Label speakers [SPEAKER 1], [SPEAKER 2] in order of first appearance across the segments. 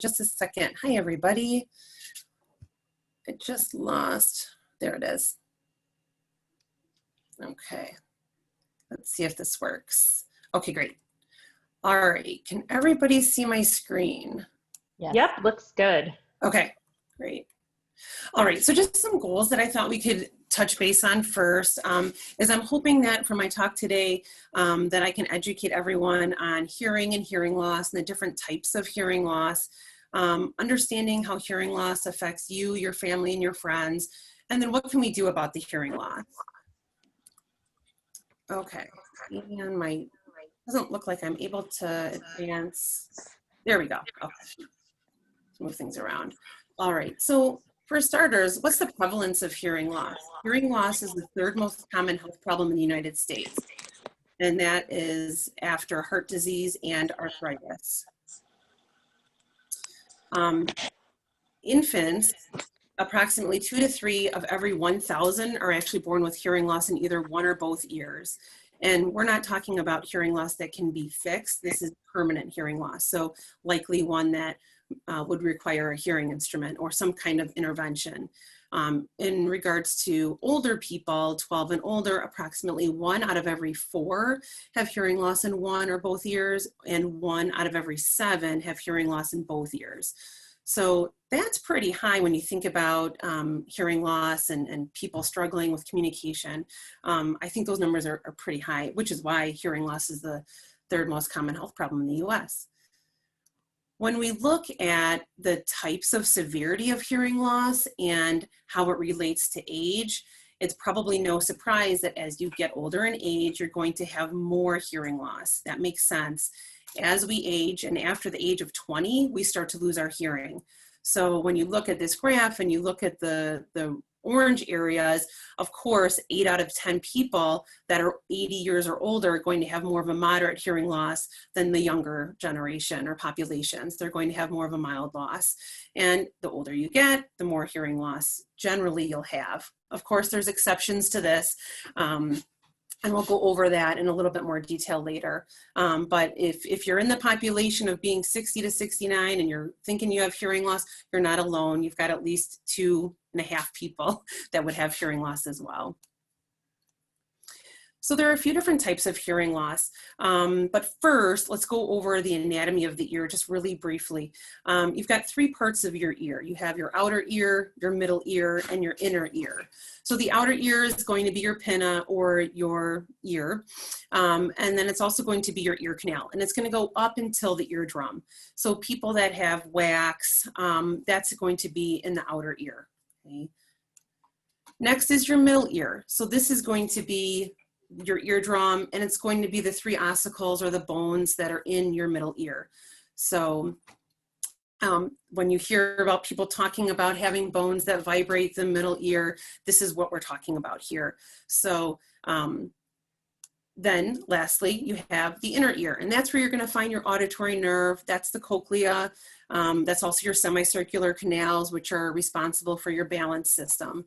[SPEAKER 1] just a second. Hi, everybody. I just lost, there it is. Okay, let's see if this works. Okay, great. All right, can everybody see my screen?
[SPEAKER 2] Yes.
[SPEAKER 3] Yep, looks good.
[SPEAKER 1] Okay, great. All right, so just some goals that I thought we could touch base on first is I'm hoping that for my talk today that I can educate everyone on hearing and hearing loss and the different types of hearing loss, understanding how hearing loss affects you, your family, and your friends, and then what can we do about the hearing loss. Okay, and my, doesn't look like I'm able to advance. There we go. Okay. Move things around. All right, so for starters, what's the prevalence of hearing loss? Hearing loss is the third most common health problem in the United States, and that is after heart disease and arthritis. Infants, approximately 2 to 3 of every 1,000 are actually born with hearing loss in either one or both ears. And we're not talking about hearing loss that can be fixed. This is permanent hearing loss. So likely one that would require a hearing instrument or some kind of intervention. In regards to older people, 12 and older, approximately 1 out of every 4 have hearing loss in one or both ears, and 1 out of every 7 have hearing loss in both ears. So that's pretty high when you think about hearing loss and people struggling with communication. I think those numbers are pretty high, which is why hearing loss is the third most common health problem in the US. When we look at the types of severity of hearing loss and how it relates to age, it's probably no surprise that as you get older in age, you're going to have more hearing loss. That makes sense. As we age, and after the age of 20, we start to lose our hearing. So when you look at this graph and you look at the orange areas, of course, 8 out of 10 people that are 80 years or older are going to have more of a moderate hearing loss than the younger generation or populations. They're going to have more of a mild loss. And the older you get, the more hearing loss generally you'll have. Of course, there's exceptions to this. And we'll go over that in a little bit more detail later. But if you're in the population of being 60 to 69 and you're thinking you have hearing loss, you're not alone. You've got at least 2.5 people that would have hearing loss as well. So there are a few different types of hearing loss, but first let's go over the anatomy of the ear just really briefly. You've got 3 parts of your ear. You have your outer ear, your middle ear, and your inner ear. So the outer ear is going to be your pinna or your ear, and then it's also going to be your ear canal, and it's going to go up until the eardrum. So people that have wax, that's going to be in the outer ear. Okay. Next is your middle ear. So this is going to be your eardrum, and it's going to be the 3 ossicles or the bones that are in your middle ear. So when you hear about people talking about having bones that vibrate the middle ear, this is what we're talking about here. So then lastly, you have the inner ear, and that's where you're going to find your auditory nerve. That's the cochlea. That's also your semicircular canals, which are responsible for your balance system.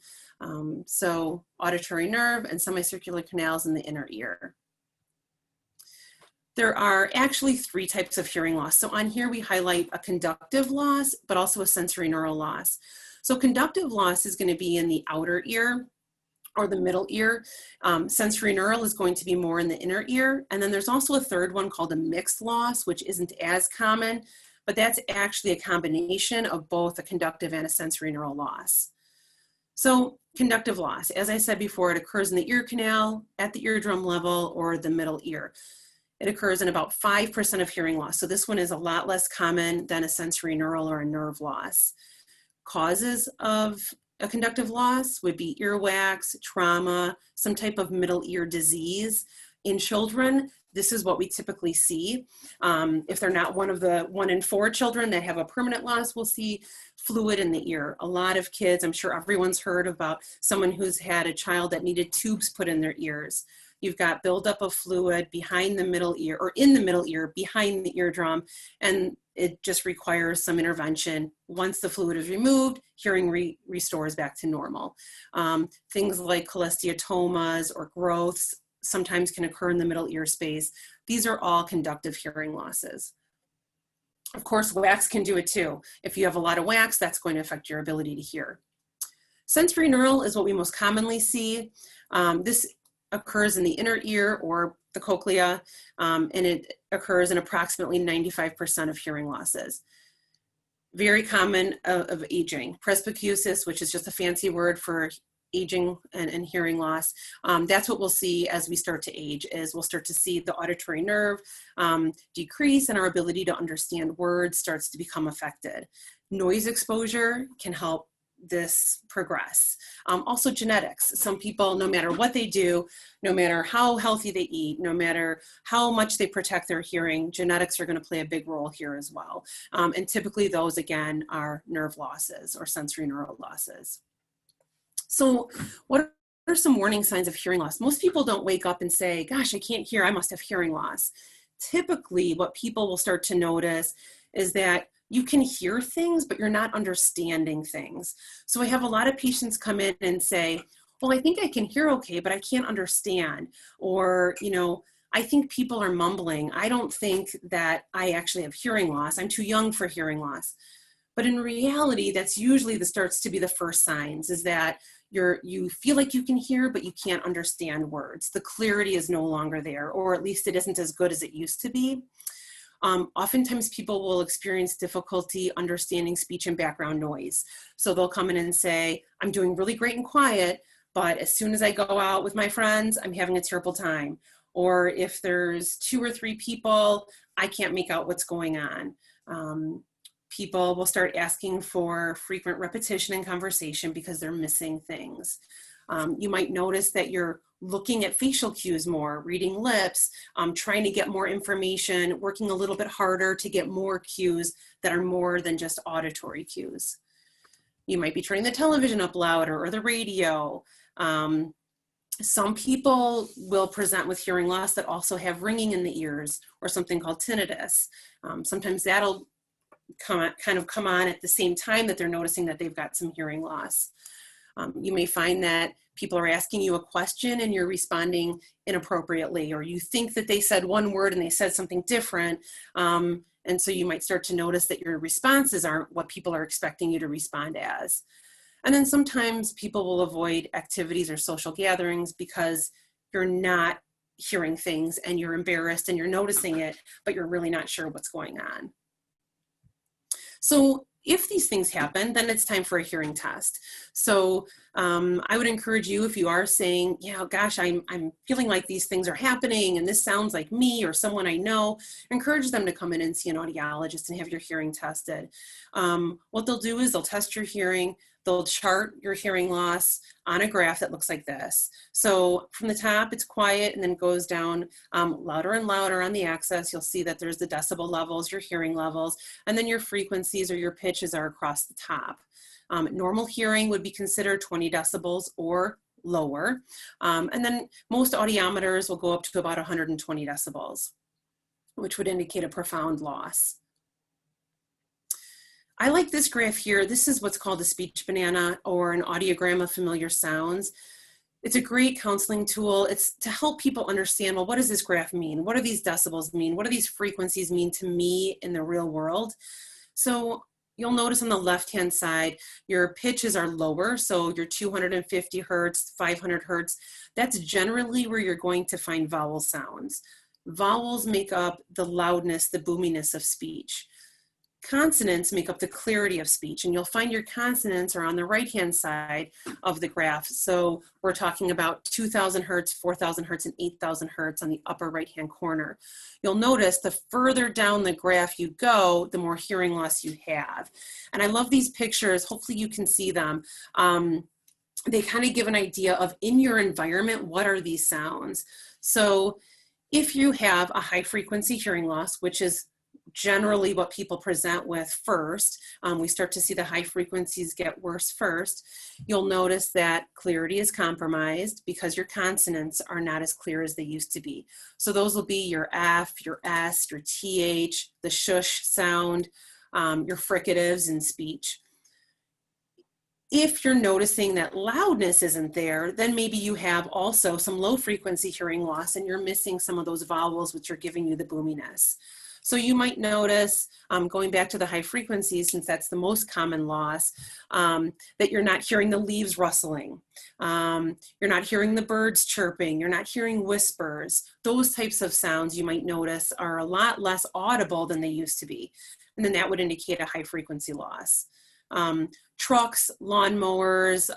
[SPEAKER 1] So auditory nerve and semicircular canals in the inner ear. There are actually 3 types of hearing loss. So on here we highlight a conductive loss, but also a sensory neural loss. So conductive loss is going to be in the outer ear or the middle ear. Sensory neural is going to be more in the inner ear. And then there's also a third one called a mixed loss, which isn't as common, but that's actually a combination of both a conductive and a sensory neural loss. So conductive loss, as I said before, it occurs in the ear canal, at the eardrum level, or the middle ear. It occurs in about 5% of hearing loss. So this one is a lot less common than a sensory neural or a nerve loss. Causes of a conductive loss would be earwax, trauma, some type of middle ear disease. In children, this is what we typically see. If they're not one of the 1 in 4 children that have a permanent loss, we'll see fluid in the ear. A lot of kids, I'm sure everyone's heard about someone who's had a child that needed tubes put in their ears. You've got buildup of fluid behind the middle ear or in the middle ear behind the eardrum, and it just requires some intervention. Once the fluid is removed, hearing restores back to normal. Things like cholesteatomas or growths sometimes can occur in the middle ear space. These are all conductive hearing losses. Of course, wax can do it too. If you have a lot of wax, that's going to affect your ability to hear. Sensory neural is what we most commonly see. This occurs in the inner ear or the cochlea, and it occurs in approximately 95% of hearing losses. Very common of aging. Presbycusis, which is just a fancy word for aging and hearing loss. That's what we'll see as we start to age, is we'll start to see the auditory nerve decrease and our ability to understand words starts to become affected. Noise exposure can help this progress. Also genetics. Some people, no matter what they do, no matter how healthy they eat, no matter how much they protect their hearing, genetics are going to play a big role here as well. And typically those, again, are nerve losses or sensory neural losses. So what are some warning signs of hearing loss? Most people don't wake up and say, gosh, I can't hear, I must have hearing loss. Typically what people will start to notice is that you can hear things, but you're not understanding things. So I have a lot of patients come in and say, well, I think I can hear okay, but I can't understand. Or, you know, I think people are mumbling. I don't think that I actually have hearing loss. I'm too young for hearing loss. But in reality, that's usually starts to be the first signs, is that you feel like you can hear, but you can't understand words. The clarity is no longer there, or at least it isn't as good as it used to be. Oftentimes people will experience difficulty understanding speech and background noise. So they'll come in and say, I'm doing really great and quiet, but as soon as I go out with my friends, I'm having a terrible time. Or if there's 2 or 3 people, I can't make out what's going on. People will start asking for frequent repetition in conversation because they're missing things. You might notice that you're looking at facial cues more, reading lips, trying to get more information, working a little bit harder to get more cues that are more than just auditory cues. You might be turning the television up louder or the radio. Some people will present with hearing loss that also have ringing in the ears or something called tinnitus. Sometimes that'll kind of come on at the same time that they're noticing that they've got some hearing loss. You may find that people are asking you a question and you're responding inappropriately, or you think that they said one word and they said something different. And so you might start to notice that your responses aren't what people are expecting you to respond as. And then sometimes people will avoid activities or social gatherings because you're not hearing things and you're embarrassed and you're noticing it, but you're really not sure what's going on. So if these things happen, then it's time for a hearing test. So I would encourage you, if you are saying, yeah, gosh, I'm feeling like these things are happening and this sounds like me or someone I know, encourage them to come in and see an audiologist and have your hearing tested. What they'll do is they'll test your hearing. They'll chart your hearing loss on a graph that looks like this. So from the top, it's quiet and then goes down louder and louder on the axis. You'll see that there's the decibel levels, your hearing levels, and then your frequencies or your pitches are across the top. Normal hearing would be considered 20 decibels or lower. And then most audiometers will go up to about 120 decibels, which would indicate a profound loss. I like this graph here. This is what's called a speech banana or an audiogram of familiar sounds. It's a great counseling tool. It's to help people understand, well, what does this graph mean? What do these decibels mean? What do these frequencies mean to me in the real world? So you'll notice on the left-hand side, your pitches are lower. So your 250 hertz, 500 hertz, that's generally where you're going to find vowel sounds. Vowels make up the loudness, the boominess of speech. Consonants make up the clarity of speech, and you'll find your consonants are on the right-hand side of the graph. So we're talking about 2,000 hertz, 4,000 hertz, and 8,000 hertz on the upper right-hand corner. You'll notice the further down the graph you go, the more hearing loss you have. And I love these pictures. Hopefully you can see them. They kind of give an idea of, in your environment, what are these sounds? So if you have a high frequency hearing loss, which is generally what people present with first, we start to see the high frequencies get worse first. You'll notice that clarity is compromised because your consonants are not as clear as they used to be. So those will be your F, your S, your TH, the shush sound, your fricatives in speech. If you're noticing that loudness isn't there, then maybe you have also some low frequency hearing loss and you're missing some of those vowels which are giving you the boominess. So you might notice, going back to the high frequencies, since that's the most common loss, that you're not hearing the leaves rustling. You're not hearing the birds chirping. You're not hearing whispers. Those types of sounds you might notice are a lot less audible than they used to be. And then that would indicate a high frequency loss. Trucks, lawnmowers,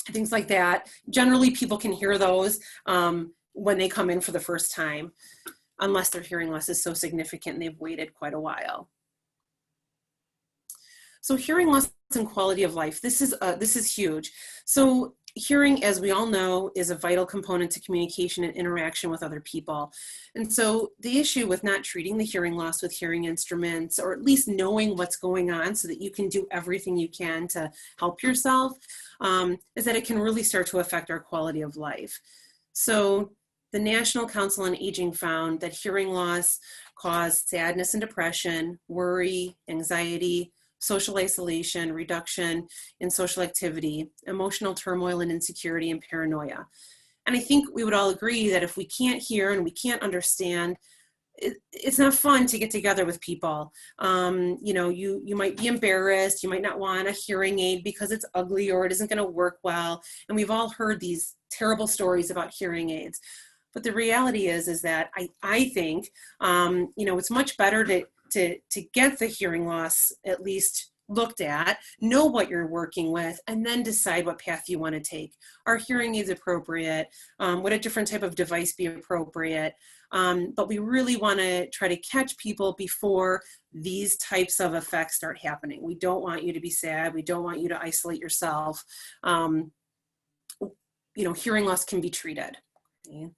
[SPEAKER 1] things like that. Generally, people can hear those when they come in for the first time, unless their hearing loss is so significant and they've waited quite a while. So hearing loss and quality of life, this is huge. So hearing, as we all know, is a vital component to communication and interaction with other people. And so the issue with not treating the hearing loss with hearing instruments, or at least knowing what's going on so that you can do everything you can to help yourself, is that it can really start to affect our quality of life. So the National Council on Aging found that hearing loss caused sadness and depression, worry, anxiety, social isolation, reduction in social activity, emotional turmoil and insecurity, and paranoia. And I think we would all agree that if we can't hear and we can't understand, it's not fun to get together with people. You know, you might be embarrassed, you might not want a hearing aid because it's ugly or it isn't gonna work well. And we've all heard these terrible stories about hearing aids. But the reality is that I think, you know, it's much better to get the hearing loss at least looked at, know what you're working with, and then decide what path you want to take. Are hearing aids appropriate? Would a different type of device be appropriate? But we really want to try to catch people before these types of effects start happening. We don't want you to be sad. We don't want you to isolate yourself. You know, hearing loss can be treated. Okay.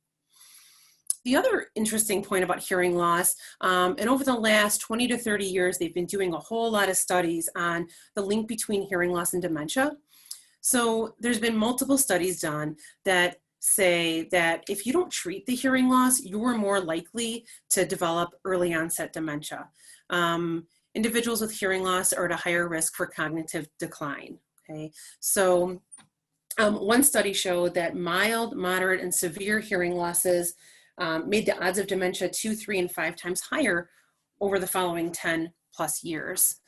[SPEAKER 1] The other interesting point about hearing loss, and over the last 20 to 30 years, they've been doing a whole lot of studies on the link between hearing loss and dementia. So there's been multiple studies done that say that if you don't treat the hearing loss, you're more likely to develop early onset dementia. Individuals with hearing loss are at a higher risk for cognitive decline. Okay, so one study showed that mild, moderate, and severe hearing losses made the odds of dementia 2, 3, and 5 times higher over the following 10 plus years.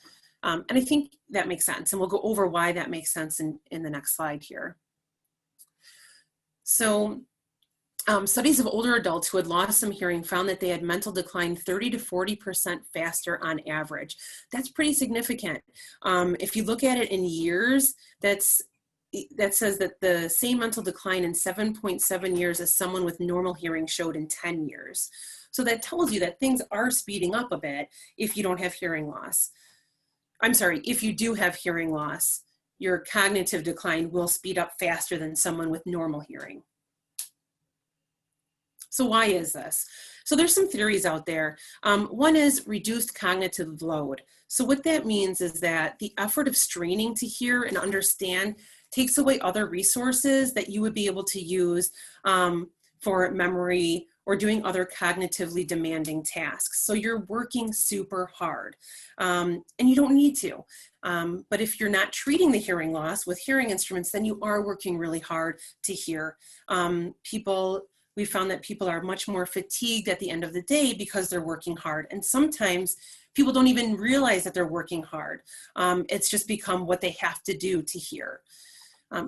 [SPEAKER 1] And I think that makes sense. And we'll go over why that makes sense in the next slide here. So studies of older adults who had lost some hearing found that they had mental decline 30 to 40% faster on average. That's pretty significant. If you look at it in years, that says that the same mental decline in 7.7 years as someone with normal hearing showed in 10 years. So that tells you that things are speeding up a bit if you don't have hearing loss. I'm sorry, if you do have hearing loss, your cognitive decline will speed up faster than someone with normal hearing. So why is this? So there's some theories out there. One is reduced cognitive load. So what that means is that the effort of straining to hear and understand takes away other resources that you would be able to use for memory or doing other cognitively demanding tasks. So you're working super hard, and you don't need to. But if you're not treating the hearing loss with hearing instruments, then you are working really hard to hear. We found that people are much more fatigued at the end of the day because they're working hard. And sometimes people don't even realize that they're working hard. It's just become what they have to do to hear.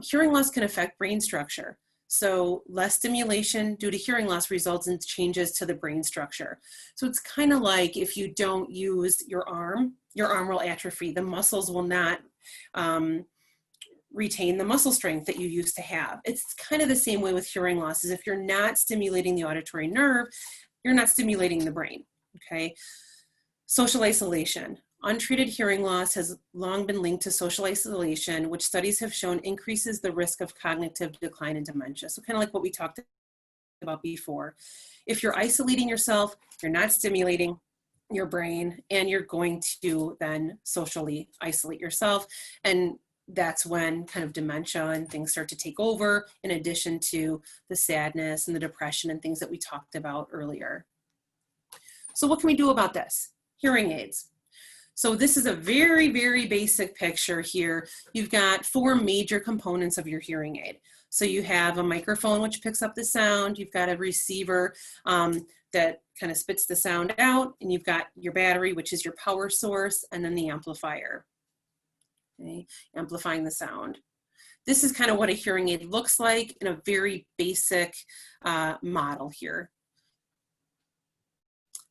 [SPEAKER 1] Hearing loss can affect brain structure. So less stimulation due to hearing loss results in changes to the brain structure. So it's kind of like if you don't use your arm will atrophy. The muscles will not retain the muscle strength that you used to have. It's kind of the same way with hearing loss, is if you're not stimulating the auditory nerve, you're not stimulating the brain, okay? Social isolation. Untreated hearing loss has long been linked to social isolation, which studies have shown increases the risk of cognitive decline and dementia. So kind of like what we talked about before. If you're isolating yourself, you're not stimulating your brain, and you're going to then socially isolate yourself. And that's when kind of dementia and things start to take over, in addition to the sadness and the depression and things that we talked about earlier. So what can we do about this? Hearing aids. So this is a very, very basic picture here. You've got 4 major components of your hearing aid. So you have a microphone, which picks up the sound. You've got a receiver that kind of spits the sound out, and you've got your battery, which is your power source, and then the amplifier, okay, amplifying the sound. This is kind of what a hearing aid looks like in a very basic model here.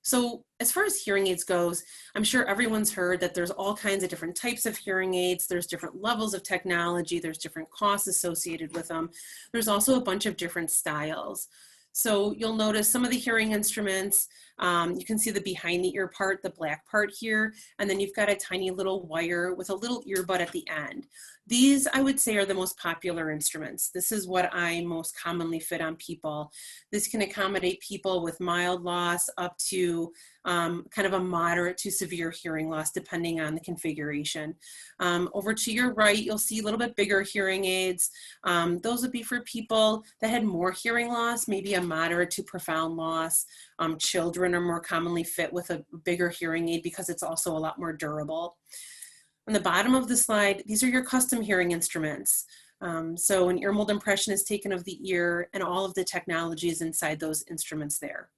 [SPEAKER 1] So as far as hearing aids goes, I'm sure everyone's heard that there's all kinds of different types of hearing aids. There's different levels of technology. There's different costs associated with them. There's also a bunch of different styles. So you'll notice some of the hearing instruments, you can see the behind the ear part, the black part here, and then you've got a tiny little wire with a little earbud at the end. These, I would say, are the most popular instruments. This is what I most commonly fit on people. This can accommodate people with mild loss up to kind of a moderate to severe hearing loss, depending on the configuration. Over to your right, you'll see a little bit bigger hearing aids. Those would be for people that had more hearing loss, maybe a moderate to profound loss. Children are more commonly fit with a bigger hearing aid because it's also a lot more durable. On the bottom of the slide, these are your custom hearing instruments. So an ear mold impression is taken of the ear and all of the technology is inside those instruments there.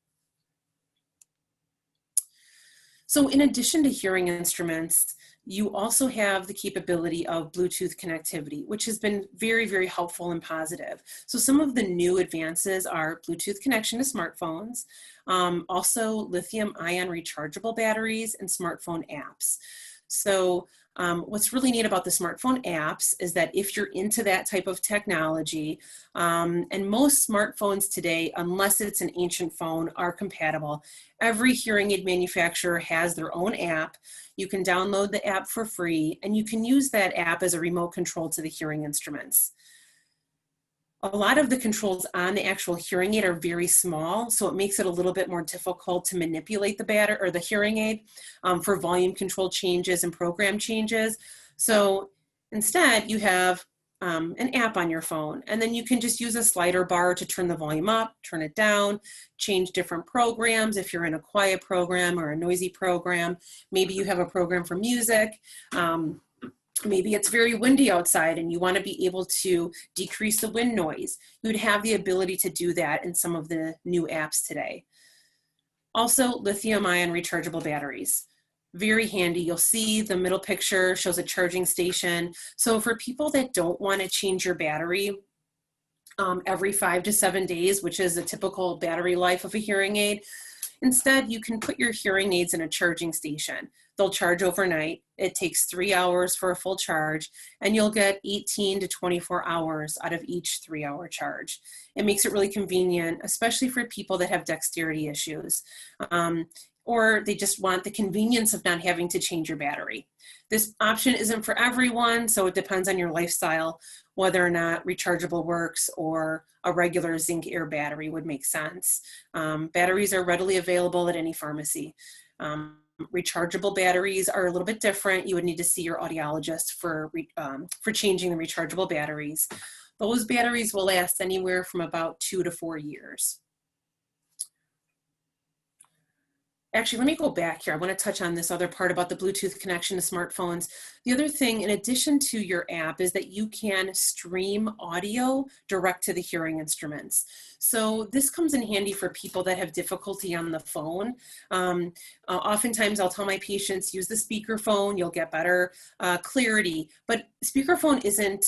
[SPEAKER 1] So in addition to hearing instruments, you also have the capability of Bluetooth connectivity, which has been very, very helpful and positive. So some of the new advances are Bluetooth connection to smartphones, also lithium-ion rechargeable batteries and smartphone apps. So what's really neat about the smartphone apps is that if you're into that type of technology, and most smartphones today, unless it's an ancient phone, are compatible. Every hearing aid manufacturer has their own app. You can download the app for free, and you can use that app as a remote control to the hearing instruments. A lot of the controls on the actual hearing aid are very small, so it makes it a little bit more difficult to manipulate the battery or the hearing aid for volume control changes and program changes. So instead, you have an app on your phone, and then you can just use a slider bar to turn the volume up, turn it down, change different programs if you're in a quiet program or a noisy program. Maybe you have a program for music. Maybe it's very windy outside and you want to be able to decrease the wind noise. You would have the ability to do that in some of the new apps today. Also, lithium-ion rechargeable batteries. Very handy. You'll see the middle picture shows a charging station. So for people that don't want to change your battery every 5 to 7 days, which is a typical battery life of a hearing aid, instead you can put your hearing aids in a charging station. They'll charge overnight. It takes 3 hours for a full charge, and you'll get 18 to 24 hours out of each 3-hour charge. It makes it really convenient, especially for people that have dexterity issues, or they just want the convenience of not having to change your battery. This option isn't for everyone, so it depends on your lifestyle, whether or not rechargeable works or a regular zinc air battery would make sense. Batteries are readily available at any pharmacy. Rechargeable batteries are a little bit different. You would need to see your audiologist for changing the rechargeable batteries. Those batteries will last anywhere from about 2 to 4 years. Actually, let me go back here. I want to touch on this other part about the Bluetooth connection to smartphones. The other thing, in addition to your app, is that you can stream audio direct to the hearing instruments. So this comes in handy for people that have difficulty on the phone. Oftentimes I'll tell my patients, use the speakerphone, you'll get better clarity, but speakerphone isn't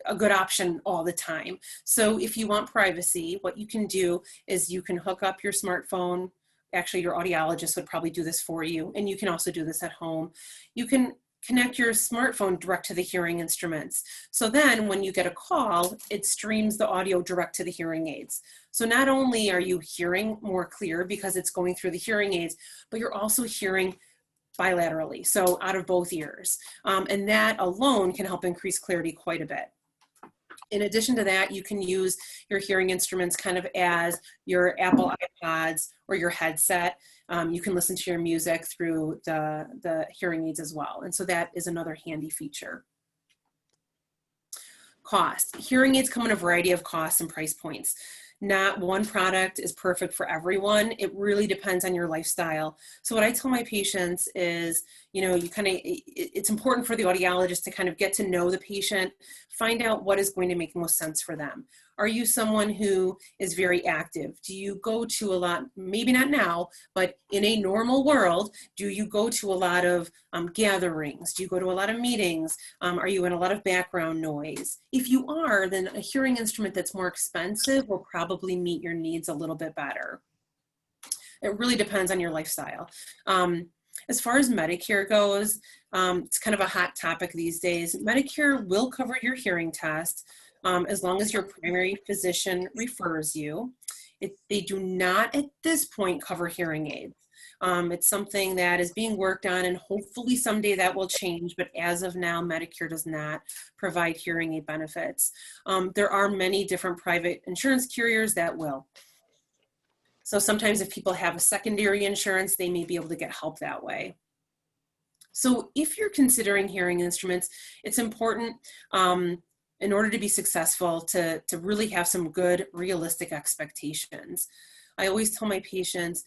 [SPEAKER 1] a good option all the time. So if you want privacy, what you can do is you can hook up your smartphone. Actually, your audiologist would probably do this for you, and you can also do this at home. You can connect your smartphone direct to the hearing instruments. So then when you get a call, it streams the audio direct to the hearing aids. So not only are you hearing more clear because it's going through the hearing aids, but you're also hearing bilaterally, so out of both ears. And that alone can help increase clarity quite a bit. In addition to that, you can use your hearing instruments kind of as your Apple iPods or your headset. You can listen to your music through the hearing aids as well. And so that is another handy feature. Cost. Hearing aids come in a variety of costs and price points. Not one product is perfect for everyone. It really depends on your lifestyle. So what I tell my patients is, You know, it's important for the audiologist to kind of get to know the patient, find out what is going to make most sense for them. Are you someone who is very active? Do you go to a lot, maybe not now, but in a normal world, do you go to a lot of gatherings? Do you go to a lot of meetings? Are you in a lot of background noise? If you are, then a hearing instrument that's more expensive will probably meet your needs a little bit better. It really depends on your lifestyle. As far as Medicare goes, it's kind of a hot topic these days. Medicare will cover your hearing test as long as your primary physician refers you. They do not at this point cover hearing aids. It's something that is being worked on, and hopefully someday that will change, but as of now, Medicare does not provide hearing aid benefits. There are many different private insurance carriers that will. So sometimes if people have a secondary insurance, they may be able to get help that way. So if you're considering hearing instruments, it's important in order to be successful to really have some good realistic expectations. I always tell my patients,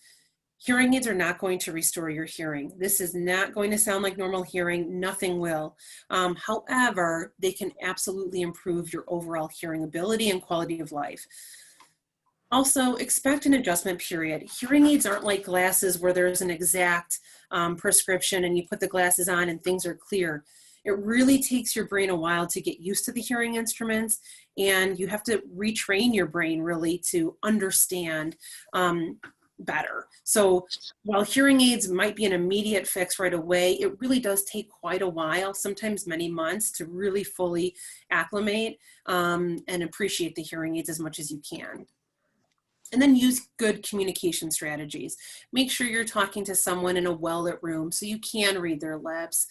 [SPEAKER 1] hearing aids are not going to restore your hearing. This is not going to sound like normal hearing, nothing will. However, they can absolutely improve your overall hearing ability and quality of life. Also, expect an adjustment period. Hearing aids aren't like glasses where there's an exact prescription and you put the glasses on and things are clear. It really takes your brain a while to get used to the hearing instruments, and you have to retrain your brain really to understand better. So while hearing aids might be an immediate fix right away, it really does take quite a while, sometimes many months, to really fully acclimate and appreciate the hearing aids as much as you can. And then use good communication strategies. Make sure you're talking to someone in a well-lit room so you can read their lips.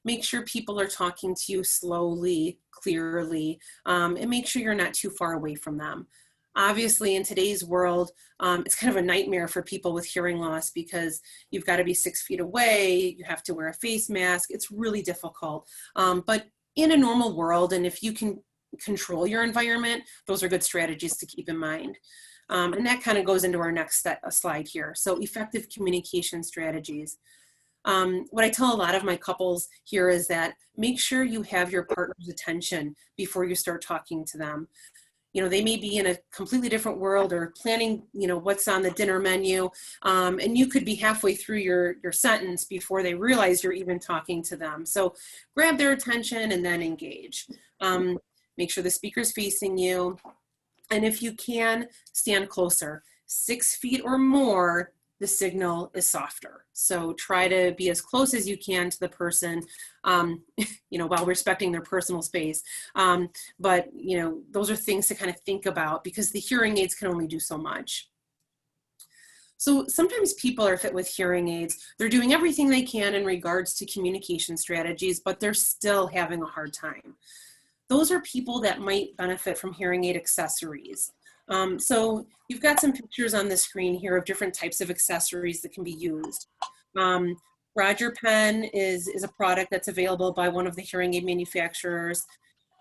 [SPEAKER 1] Make sure people are talking to you slowly, clearly, and make sure you're not too far away from them. Obviously, in today's world, it's kind of a nightmare for people with hearing loss because you've got to be 6 feet away, you have to wear a face mask. It's really difficult. But in a normal world, and if you can control your environment, those are good strategies to keep in mind. And that kind of goes into our next slide here. So effective communication strategies. What I tell a lot of my couples here is that make sure you have your partner's attention before you start talking to them. You know, they may be in a completely different world or planning, you know, what's on the dinner menu. And you could be halfway through your sentence before they realize you're even talking to them. So grab their attention and then engage. Make sure the speaker's facing you. And if you can, stand closer. 6 feet or more, the signal is softer. So try to be as close as you can to the person, you know, while respecting their personal space. But, you know, those are things to kind of think about because the hearing aids can only do so much. So sometimes people are fit with hearing aids. They're doing everything they can in regards to communication strategies, but they're still having a hard time. Those are people that might benefit from hearing aid accessories. So you've got some pictures on the screen here of different types of accessories that can be used. Roger Pen is a product that's available by one of the hearing aid manufacturers.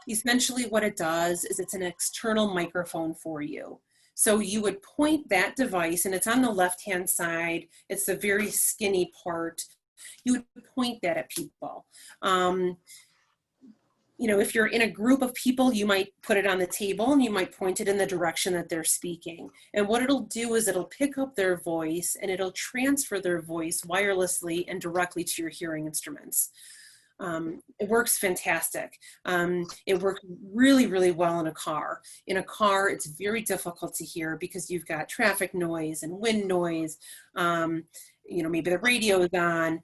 [SPEAKER 1] Essentially what it does is it's an external microphone for you. So you would point that device, and it's on the left-hand side. It's the very skinny part. You would point that at people. You know, if you're in a group of people, you might put it on the table and you might point it in the direction that they're speaking. And what it'll do is it'll pick up their voice and it'll transfer their voice wirelessly and directly to your hearing instruments. It works fantastic. It works really, really well in a car. In a car, it's very difficult to hear because you've got traffic noise and wind noise. You know, maybe the radio is on.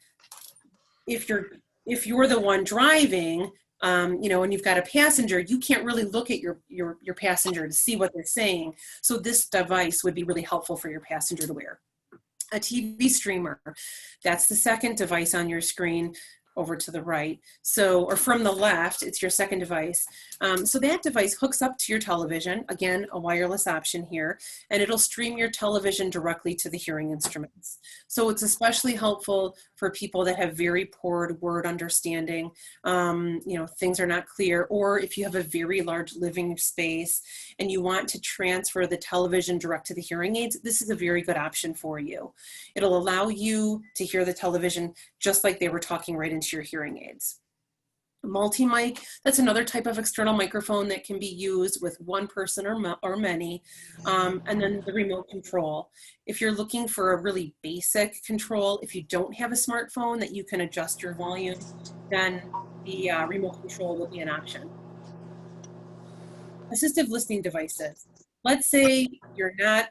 [SPEAKER 1] If you're the one driving, you know, and you've got a passenger, you can't really look at your passenger to see what they're saying. So this device would be really helpful for your passenger to wear. A TV streamer, that's the second device on your screen. over to the right. So, or from the left, it's your second device. So that device hooks up to your television, again, a wireless option here, and it'll stream your television directly to the hearing instruments. So it's especially helpful for people that have very poor word understanding, you know, things are not clear, or if you have a very large living space and you want to transfer the television direct to the hearing aids, this is a very good option for you. It'll allow you to hear the television just like they were talking right into your hearing aids. Multi-mic, that's another type of external microphone that can be used with one person or many. And then the remote control. If you're looking for a really basic control, if you don't have a smartphone that you can adjust your volume, then the remote control will be an option. Assistive listening devices. Let's say you're not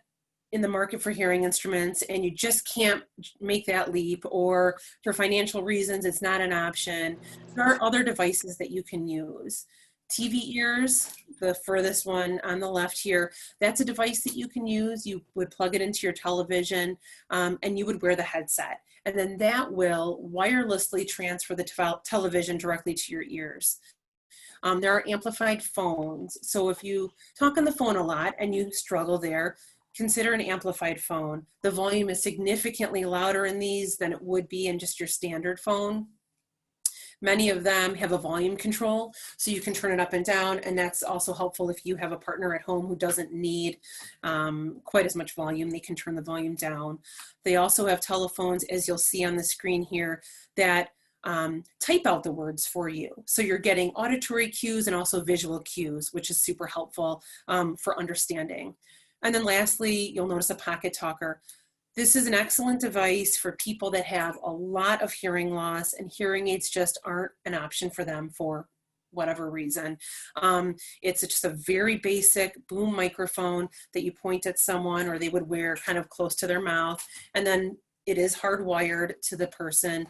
[SPEAKER 1] in the market for hearing instruments and you just can't make that leap, or for financial reasons it's not an option. There are other devices that you can use. TV ears, the furthest one on the left here, that's a device that you can use. You would plug it into your television and you would wear the headset. And then that will wirelessly transfer the television directly to your ears. There are amplified phones. So if you talk on the phone a lot and you struggle there, consider an amplified phone. The volume is significantly louder in these than it would be in just your standard phone. Many of them have a volume control, so you can turn it up and down, and that's also helpful if you have a partner at home who doesn't need quite as much volume. They can turn the volume down. They also have telephones, as you'll see on the screen here, that type out the words for you. So you're getting auditory cues and also visual cues, which is super helpful for understanding. And then lastly, you'll notice a pocket talker. This is an excellent device for people that have a lot of hearing loss and hearing aids just aren't an option for them for whatever reason. It's just a very basic boom microphone that you point at someone, or they would wear kind of close to their mouth, and then it is hardwired to the person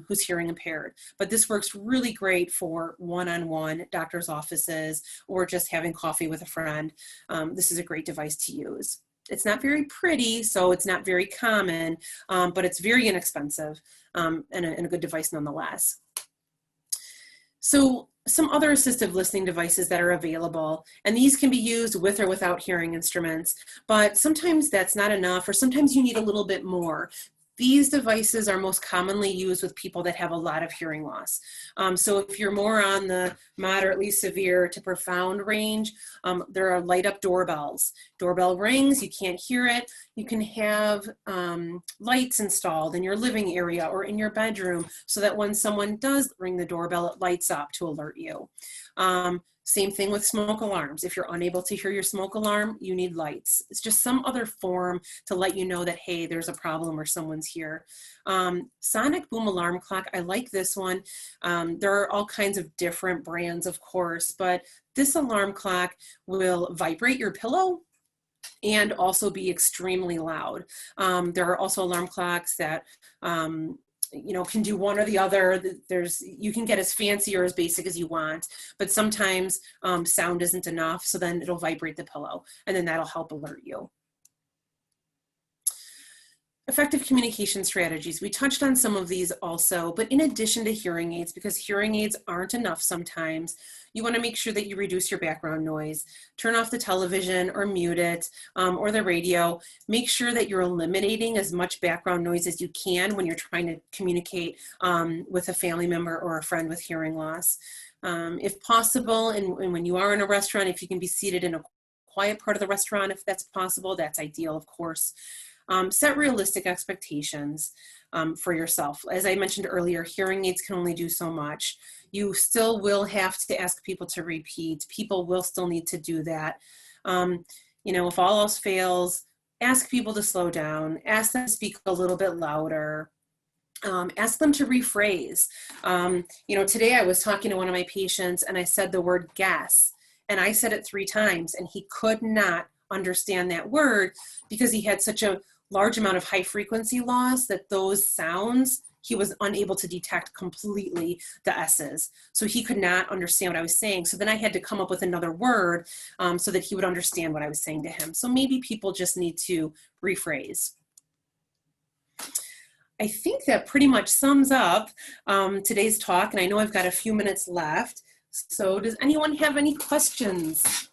[SPEAKER 1] who's hearing impaired. But this works really great for one-on-one doctor's offices or just having coffee with a friend. This is a great device to use. It's not very pretty, so it's not very common, but it's very inexpensive and a good device nonetheless. So some other assistive listening devices that are available, and these can be used with or without hearing instruments, but sometimes that's not enough, or sometimes you need a little bit more. These devices are most commonly used with people that have a lot of hearing loss. So if you're more on the moderately severe to profound range, there are light up doorbells. Doorbell rings, you can't hear it. You can have lights installed in your living area or in your bedroom so that when someone does ring the doorbell, it lights up to alert you. Same thing with smoke alarms. If you're unable to hear your smoke alarm, you need lights. It's just some other form to let you know that, hey, there's a problem or someone's here. Sonic boom alarm clock, I like this one. There are all kinds of different brands, of course, but this alarm clock will vibrate your pillow and also be extremely loud. There are also alarm clocks that you know, can do one or the other. You can get as fancy or as basic as you want, but sometimes sound isn't enough, so then it'll vibrate the pillow, and then that'll help alert you. Effective communication strategies. We touched on some of these also, but in addition to hearing aids, because hearing aids aren't enough sometimes, you want to make sure that you reduce your background noise. Turn off the television or mute it, or the radio. Make sure that you're eliminating as much background noise as you can when you're trying to communicate with a family member or a friend with hearing loss. If possible, and when you are in a restaurant, if you can be seated in a quiet part of the restaurant, if that's possible, that's ideal, of course. Set realistic expectations for yourself. As I mentioned earlier, hearing aids can only do so much. You still will have to ask people to repeat. People will still need to do that. You know, if all else fails, ask people to slow down. Ask them to speak a little bit louder. Ask them to rephrase. You know, today I was talking to one of my patients and I said the word guess, and I said it 3 times and he could not understand that word because he had such a large amount of high frequency loss that those sounds, he was unable to detect completely the S's. So he could not understand what I was saying. So then I had to come up with another word so that he would understand what I was saying to him. So maybe people just need to rephrase. I think that pretty much sums up today's talk, and I know I've got a few minutes left. So does anyone have any questions?